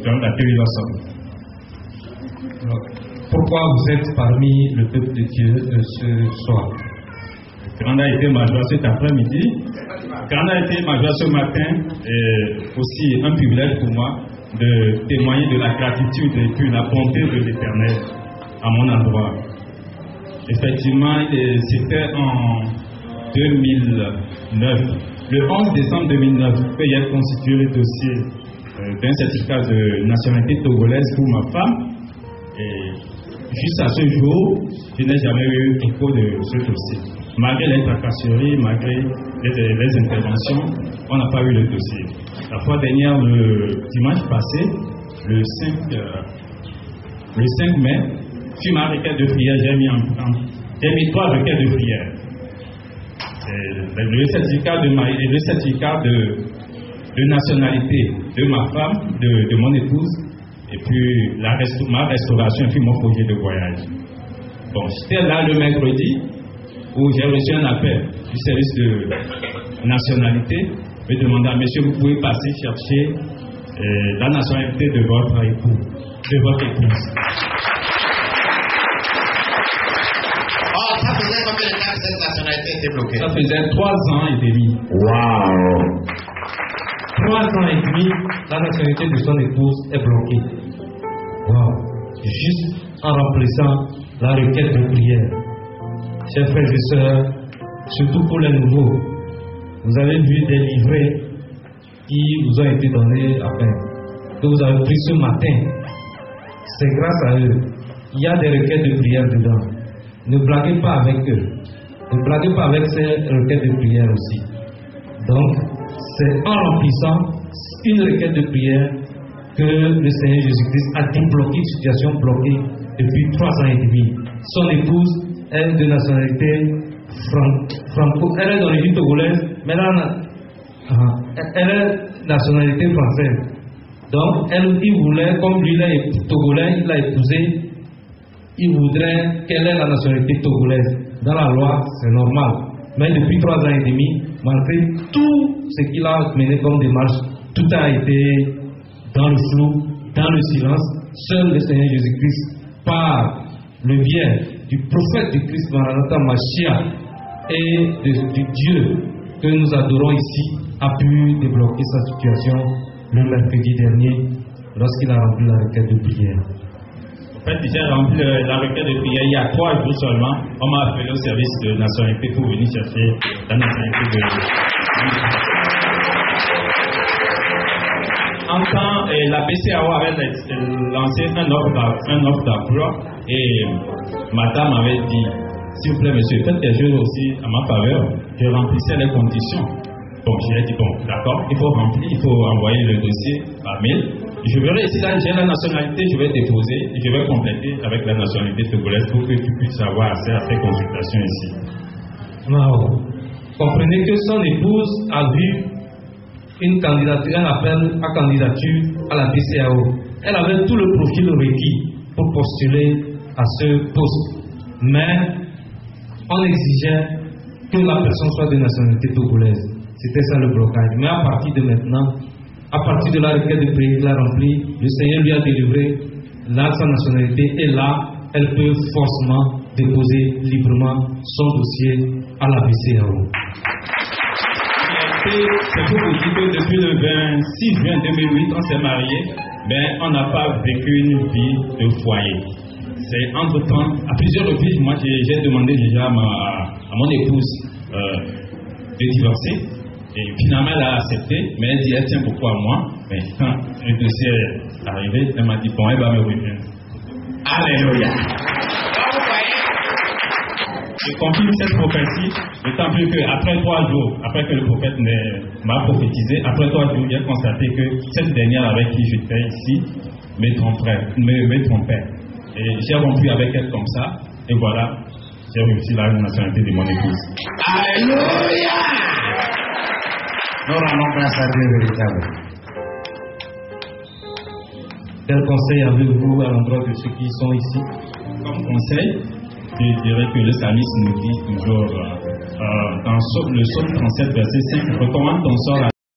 dans la Télévision. Pourquoi vous êtes parmi le peuple de Dieu ce soir? Grand a été ma joie cet après-midi. Grand a été ma joie ce matin. Et aussi un privilège pour moi de témoigner de la gratitude et puis la bonté de l'Éternel à mon endroit. Effectivement, c'était en 2009. Le 11 décembre 2009, il y a constitué le dossier d'un certificat de nationalité togolaise pour ma femme. Et jusqu'à ce jour, je n'ai jamais eu écho de ce dossier. Malgré les tracasseries, malgré les interventions, on n'a pas eu le dossier. La fois dernière, le dimanche passé, le 5 mai, sur ma requête de prière, j'ai mis 3 requêtes de prière. Le certificat de nationalité de ma femme, de mon épouse, et puis ma restauration, et puis mon projet de voyage. Bon, j'étais là le mercredi où j'ai reçu un appel du service de nationalité me demandant, monsieur, vous pouvez passer chercher la nationalité de votre époux, de votre épouse. Oh, ça faisait combien de temps que cette nationalité était bloquée? Ça faisait 3 ans et demi. Waouh! 3 ans et demi, la nationalité de son épouse est bloquée. Wow. Juste en remplissant la requête de prière. Chers frères et sœurs, surtout pour les nouveaux, vous avez vu des livrets qui vous ont été donnés que vous avez pris ce matin. C'est grâce à eux. Il y a des requêtes de prière dedans. Ne blaguez pas avec eux. Ne blaguez pas avec ces requêtes de prière aussi. Donc, c'est en remplissant une requête de prière que le Seigneur Jésus-Christ a débloqué une situation bloquée depuis 3 ans et demi. Son épouse est de nationalité franco. Elle est d'origine togolaise, mais elle est nationalité française. Donc, il voulait, comme lui est togolais, il l'a épousée, il voudrait qu'elle ait la nationalité togolaise. Dans la loi, c'est normal. Mais depuis 3 ans et demi, malgré tout ce qu'il a mené comme démarche, tout a été dans le flou, dans le silence. Seul le Seigneur Jésus-Christ, par le biais du prophète du Christ Maranatha Mashiach et du Dieu que nous adorons ici, a pu débloquer sa situation le mercredi dernier lorsqu'il a rempli la requête de prière. En fait, j'ai rempli la requête de prière il y a 3 jours seulement. On m'a appelé au service de nationalité pour venir chercher la nationalité de... En temps, la BCAO avait lancé un offre d'emploi et madame avait dit, s'il vous plaît monsieur, faites des choses aussi à ma faveur. Je remplissais les conditions. Bon, j'ai dit, bon, d'accord, il faut remplir, il faut envoyer le dossier par mail. Je verrai ici, là, j'ai la nationalité, je vais déposer et je vais compléter avec la nationalité togolaise pour que tu puisses avoir accès à tes consultations ici. Wow. Comprenez que son épouse a vu un appel à candidature à la BCAO. Elle avait tout le profil requis pour postuler à ce poste. Mais on exigeait que la personne soit de nationalité togolaise. C'était ça le blocage. Mais à partir de maintenant, à partir de la requête de prière qu'il a remplie, le Seigneur lui a délivré sa nationalité et là, elle peut forcément déposer librement son dossier à la BCAO. C'est pour vous dire que depuis le 26 juin 2008, on s'est mariés, mais on n'a pas vécu une vie de foyer. C'est entre-temps, à plusieurs reprises, moi j'ai demandé déjà à mon épouse de divorcer. Et finalement, elle a accepté, mais elle dit, elle tient pourquoi moi? Mais quand le dossier est arrivé, elle m'a dit, bon, elle va me rejoindre. Alléluia! Je confirme cette prophétie, d'autant plus qu'après 3 jours, après que le prophète m'a prophétisé, après 3 jours, j'ai constaté que cette dernière avec qui j'étais ici me trompait. Et j'ai rompu avec elle comme ça, et voilà, j'ai réussi la nationalité de mon épouse. Alléluia! Nous rendons grâce à Dieu véritable. Quel conseil avez-vous à l'endroit de ceux qui sont ici? Comme conseil, je dirais que le psalmiste nous dit toujours dans le psaume 37, verset 5, recommande ton sort à